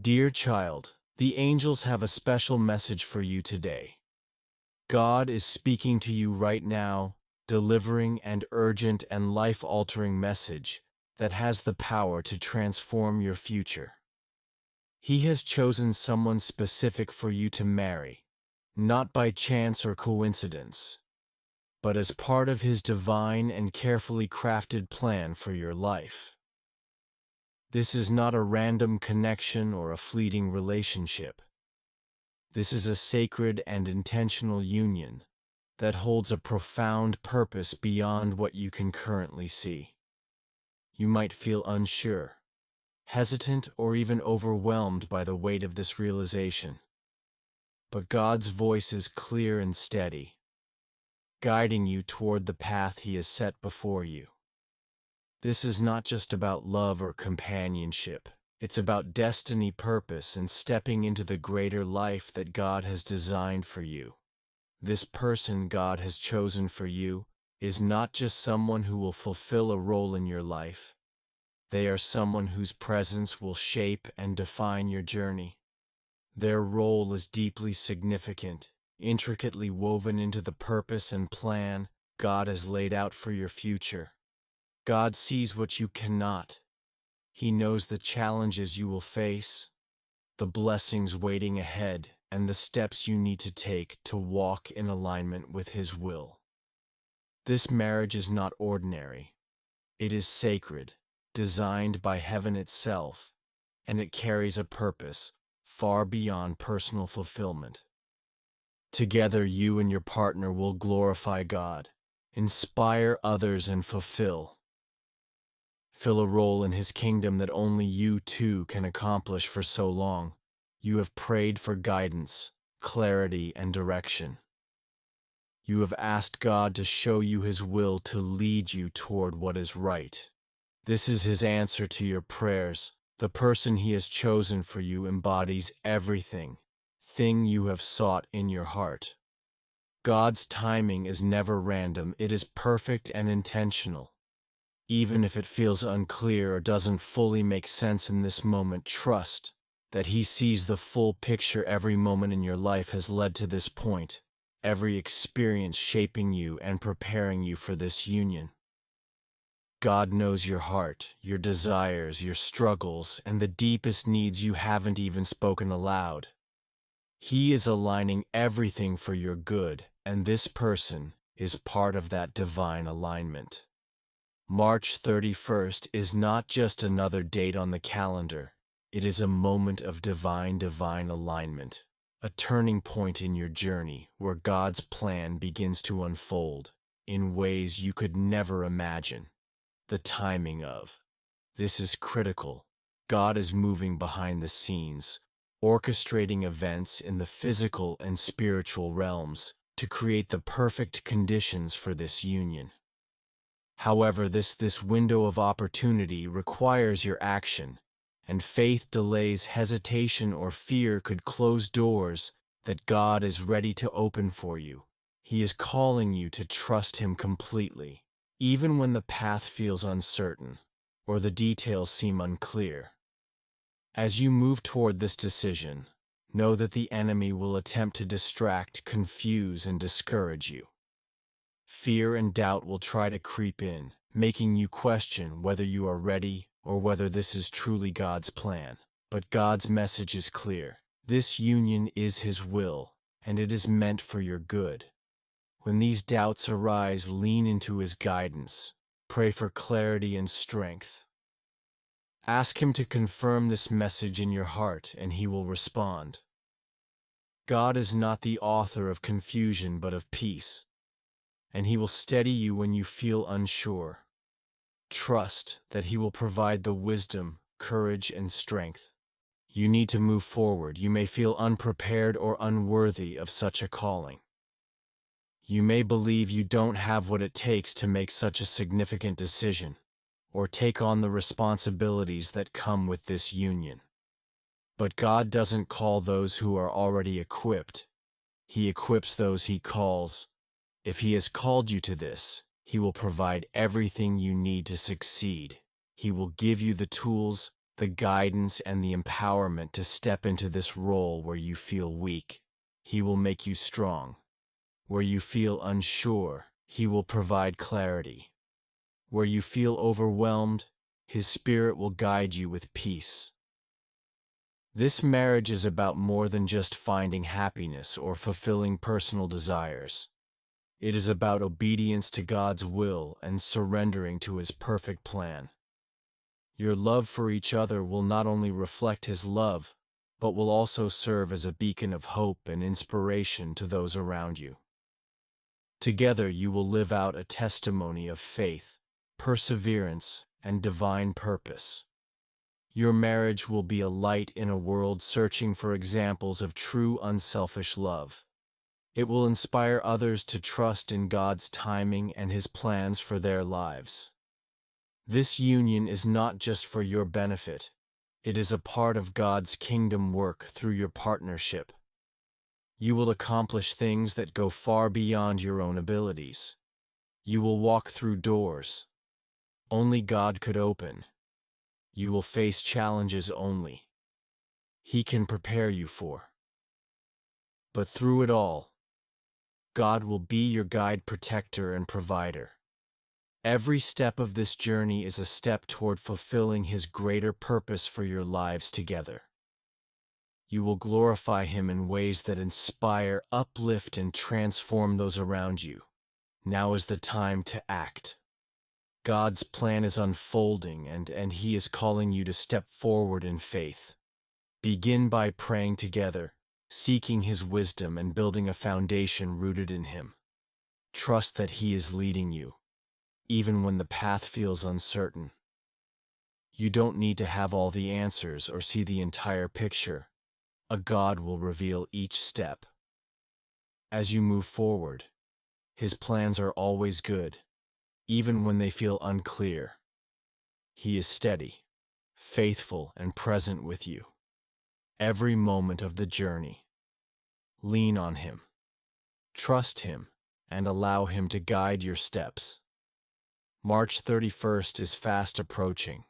Dear child, the angels have a special message for you today. God is speaking to you right now, delivering an urgent and life-altering message that has the power to transform your future. He has chosen someone specific for you to marry, not by chance or coincidence, but as part of His divine and carefully crafted plan for your life. This is not a random connection or a fleeting relationship. This is a sacred and intentional union that holds a profound purpose beyond what you can currently see. You might feel unsure, hesitant, or even overwhelmed by the weight of this realization. But God's voice is clear and steady, guiding you toward the path He has set before you. This is not just about love or companionship. It's about destiny, purpose, and stepping into the greater life that God has designed for you. This person God has chosen for you is not just someone who will fulfill a role in your life. They are someone whose presence will shape and define your journey. Their role is deeply significant, intricately woven into the purpose and plan God has laid out for your future. God sees what you cannot. He knows the challenges you will face, the blessings waiting ahead, and the steps you need to take to walk in alignment with His will. This marriage is not ordinary. It is sacred, designed by heaven itself, and it carries a purpose far beyond personal fulfillment. Together, you and your partner will glorify God, inspire others, and fulfill a role in His kingdom that only you two can accomplish. For so long, you have prayed for guidance, clarity, and direction. You have asked God to show you His will, to lead you toward what is right. This is His answer to your prayers. The person He has chosen for you embodies everything you have sought in your heart. God's timing is never random. It is perfect and intentional. Even if it feels unclear or doesn't fully make sense in this moment, trust that He sees the full picture. Every moment in your life has led to this point, every experience shaping you and preparing you for this union. God knows your heart, your desires, your struggles, and the deepest needs you haven't even spoken aloud. He is aligning everything for your good, and this person is part of that divine alignment. March 31st is not just another date on the calendar. It is a moment of divine alignment, a turning point in your journey where God's plan begins to unfold in ways you could never imagine. The timing of this is critical. God is moving behind the scenes, orchestrating events in the physical and spiritual realms to create the perfect conditions for this union. However, this window of opportunity requires your action, and faith delays, hesitation, or fear could close doors that God is ready to open for you. He is calling you to trust Him completely, even when the path feels uncertain or the details seem unclear. As you move toward this decision, know that the enemy will attempt to distract, confuse, and discourage you. Fear and doubt will try to creep in, making you question whether you are ready or whether this is truly God's plan. But God's message is clear. This union is His will, and it is meant for your good. When these doubts arise, lean into His guidance. Pray for clarity and strength. Ask Him to confirm this message in your heart, and He will respond. God is not the author of confusion but of peace, and He will steady you when you feel unsure. Trust that He will provide the wisdom, courage, and strength you need to move forward. You may feel unprepared or unworthy of such a calling. You may believe you don't have what it takes to make such a significant decision, or take on the responsibilities that come with this union. But God doesn't call those who are already equipped. He equips those He calls. If He has called you to this, He will provide everything you need to succeed. He will give you the tools, the guidance and the empowerment to step into this role where you feel weak. He will make you strong. Where you feel unsure, He will provide clarity. Where you feel overwhelmed, His Spirit will guide you with peace. This marriage is about more than just finding happiness or fulfilling personal desires. It is about obedience to God's will and surrendering to His perfect plan. Your love for each other will not only reflect His love, but will also serve as a beacon of hope and inspiration to those around you. Together you will live out a testimony of faith, perseverance, and divine purpose. Your marriage will be a light in a world searching for examples of true unselfish love. It will inspire others to trust in God's timing and His plans for their lives. This union is not just for your benefit. It is a part of God's kingdom work through your partnership. You will accomplish things that go far beyond your own abilities. You will walk through doors only God could open. You will face challenges only He can prepare you for. But through it all, God will be your guide, protector, and provider. Every step of this journey is a step toward fulfilling His greater purpose for your lives together. You will glorify Him in ways that inspire, uplift, and transform those around you. Now is the time to act. God's plan is unfolding, and He is calling you to step forward in faith. Begin by praying together, seeking His wisdom and building a foundation rooted in Him. Trust that He is leading you, even when the path feels uncertain. You don't need to have all the answers or see the entire picture. A God will reveal each step. As you move forward, His plans are always good, even when they feel unclear. He is steady, faithful, and present with you every moment of the journey. Lean on Him, trust Him, and allow Him to guide your steps. March 31st is fast approaching,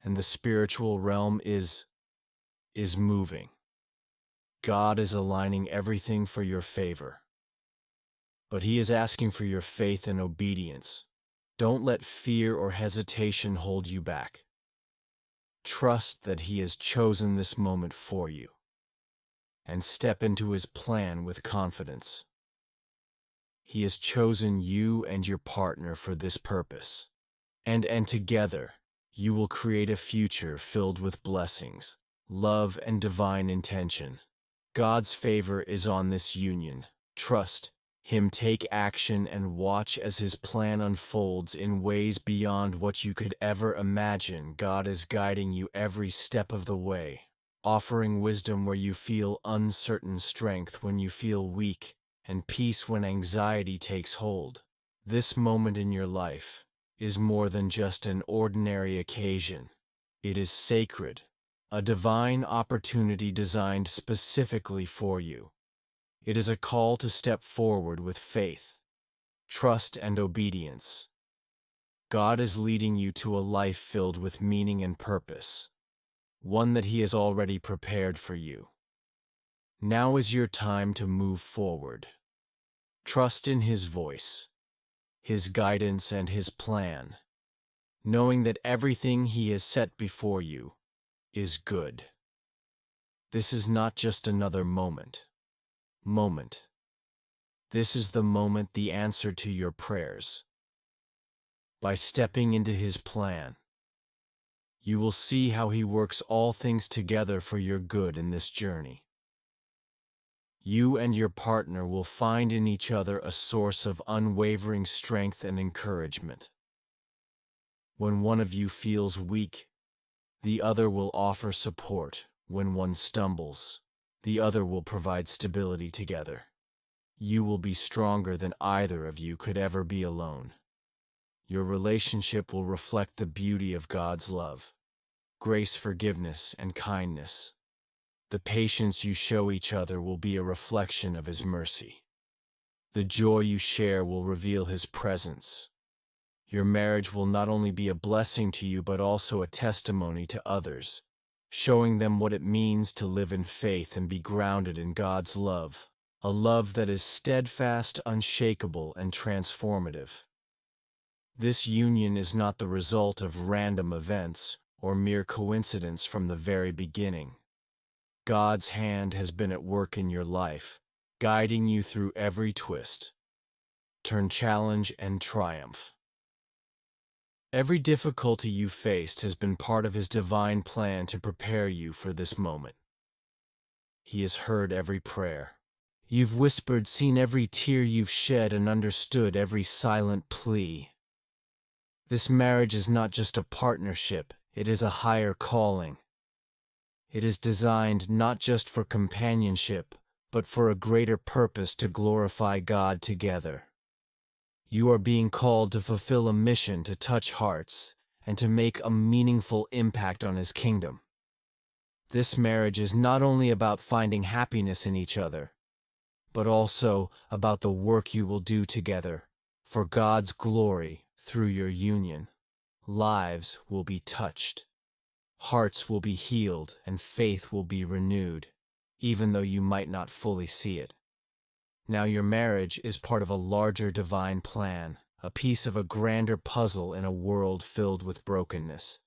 and the spiritual realm is moving. God is aligning everything for your favor. But He is asking for your faith and obedience. Don't let fear or hesitation hold you back. Trust that He has chosen this moment for you, and step into His plan with confidence. He has chosen you and your partner for this purpose, and together you will create a future filled with blessings, love, and divine intention. God's favor is on this union. Trust Him, take action, and watch as His plan unfolds in ways beyond what you could ever imagine. God is guiding you every step of the way, offering wisdom where you feel uncertain, strength when you feel weak, and peace when anxiety takes hold. This moment in your life is more than just an ordinary occasion. It is sacred, a divine opportunity designed specifically for you. It is a call to step forward with faith, trust, and obedience. God is leading you to a life filled with meaning and purpose, one that He has already prepared for you. Now is your time to move forward. Trust in His voice, His guidance, and His plan, knowing that everything He has set before you is good. This is not just another moment. This is the moment, the answer to your prayers. By stepping into His plan, you will see how He works all things together for your good in this journey. You and your partner will find in each other a source of unwavering strength and encouragement. When one of you feels weak, the other will offer support. When one stumbles, the other will provide stability together. You will be stronger than either of you could ever be alone. Your relationship will reflect the beauty of God's love, grace, forgiveness, and kindness. The patience you show each other will be a reflection of His mercy. The joy you share will reveal His presence. Your marriage will not only be a blessing to you but also a testimony to others, showing them what it means to live in faith and be grounded in God's love, a love that is steadfast, unshakable, and transformative. This union is not the result of random events or mere coincidence from the very beginning. God's hand has been at work in your life, guiding you through every twist, turn, challenge, and triumph. Every difficulty you faced has been part of His divine plan to prepare you for this moment. He has heard every prayer you've whispered, seen every tear you've shed, and understood every silent plea. This marriage is not just a partnership, it is a higher calling. It is designed not just for companionship, but for a greater purpose to glorify God together. You are being called to fulfill a mission to touch hearts and to make a meaningful impact on His kingdom. This marriage is not only about finding happiness in each other, but also about the work you will do together for God's glory through your union. Lives will be touched, hearts will be healed, and faith will be renewed, even though you might not fully see it. Now your marriage is part of a larger divine plan, a piece of a grander puzzle in a world filled with brokenness.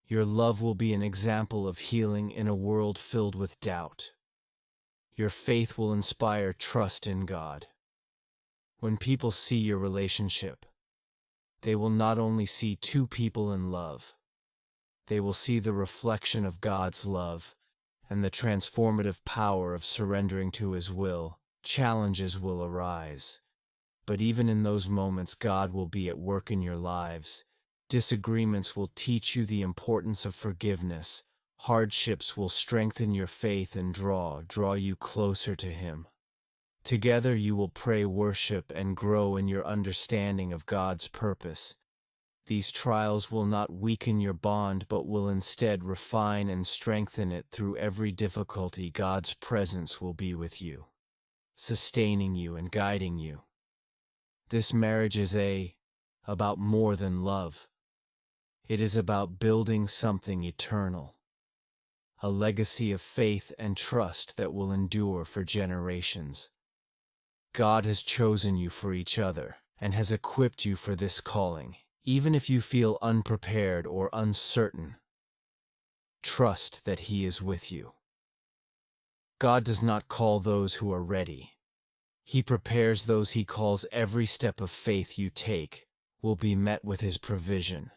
Your love will be an example of healing in a world filled with doubt. Your faith will inspire trust in God. When people see your relationship, they will not only see two people in love, they will see the reflection of God's love and the transformative power of surrendering to His will. Challenges will arise, but even in those moments, God will be at work in your lives. Disagreements will teach you the importance of forgiveness. Hardships will strengthen your faith and draw you closer to Him. Together you will pray, worship, and grow in your understanding of God's purpose. These trials will not weaken your bond, but will instead refine and strengthen it. Through every difficulty, God's presence will be with you, sustaining you and guiding you. This marriage is about more than love. It is about building something eternal, a legacy of faith and trust that will endure for generations. God has chosen you for each other and has equipped you for this calling. Even if you feel unprepared or uncertain, trust that He is with you. God does not call those who are ready. He prepares those He calls. Every step of faith you take will be met with His provision.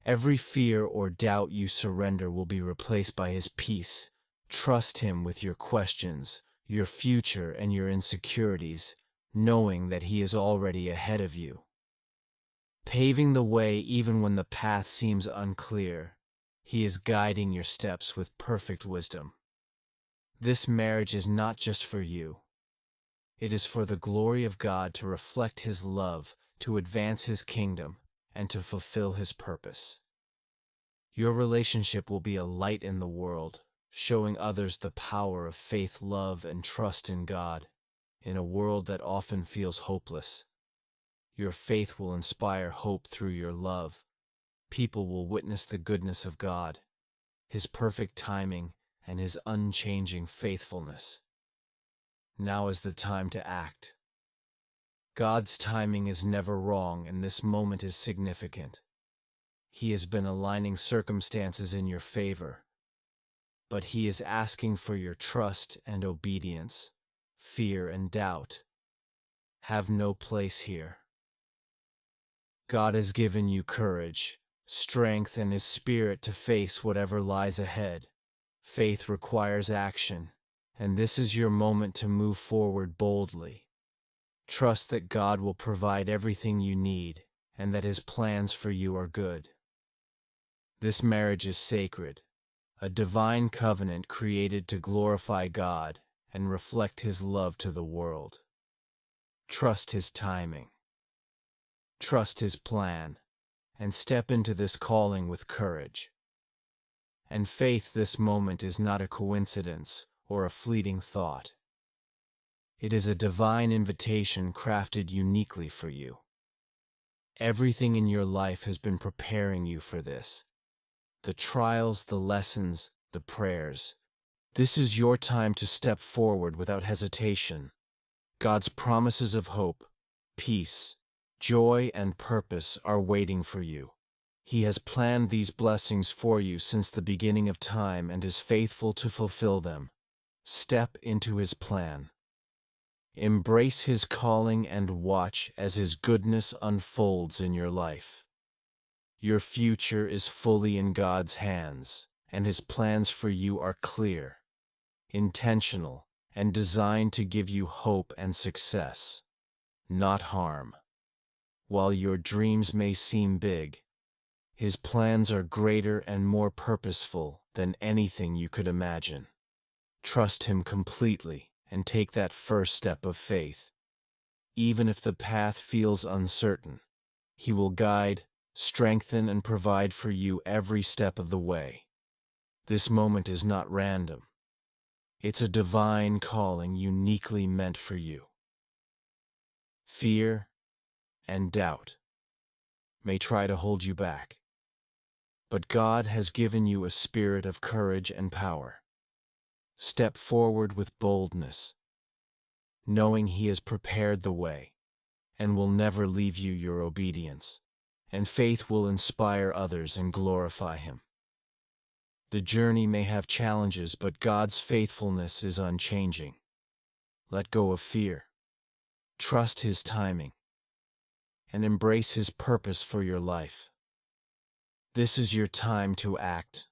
Every fear or doubt you surrender will be replaced by His peace. Trust Him with your questions, your future, and your insecurities, knowing that He is already ahead of you, paving the way even when the path seems unclear. He is guiding your steps with perfect wisdom. This marriage is not just for you. It is for the glory of God, to reflect His love, to advance His kingdom, and to fulfill His purpose. Your relationship will be a light in the world, showing others the power of faith, love, and trust in God. In a world that often feels hopeless, your faith will inspire hope. Through your love, people will witness the goodness of God, His perfect timing, and His unchanging faithfulness. Now is the time to act. God's timing is never wrong, and this moment is significant. He has been aligning circumstances in your favor, but He is asking for your trust and obedience. Fear and doubt have no place here. God has given you courage, strength, and His Spirit to face whatever lies ahead. Faith requires action, and this is your moment to move forward boldly. Trust that God will provide everything you need, and that His plans for you are good. This marriage is sacred, a divine covenant created to glorify God and reflect His love to the world. Trust His timing. Trust His plan, and step into this calling with courage and faith. This moment is not a coincidence or a fleeting thought. It is a divine invitation crafted uniquely for you. Everything in your life has been preparing you for this. The trials, the lessons, the prayers. This is your time to step forward without hesitation. God's promises of hope, peace, joy, and purpose are waiting for you. He has planned these blessings for you since the beginning of time and is faithful to fulfill them. Step into His plan. Embrace His calling and watch as His goodness unfolds in your life. Your future is fully in God's hands, and His plans for you are clear, intentional, and designed to give you hope and success, not harm. While your dreams may seem big, His plans are greater and more purposeful than anything you could imagine. Trust Him completely and take that first step of faith. Even if the path feels uncertain, He will guide, strengthen, and provide for you every step of the way. This moment is not random. It's a divine calling uniquely meant for you. Fear and doubt may try to hold you back, but God has given you a spirit of courage and power. Step forward with boldness, knowing He has prepared the way and will never leave you your obedience, and faith will inspire others and glorify Him. The journey may have challenges, but God's faithfulness is unchanging. Let go of fear, trust His timing, and embrace His purpose for your life. This is your time to act,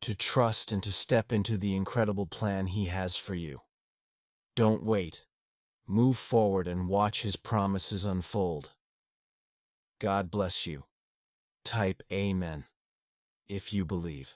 to trust, and to step into the incredible plan He has for you. Don't wait. Move forward and watch His promises unfold. God bless you. Type Amen if you believe.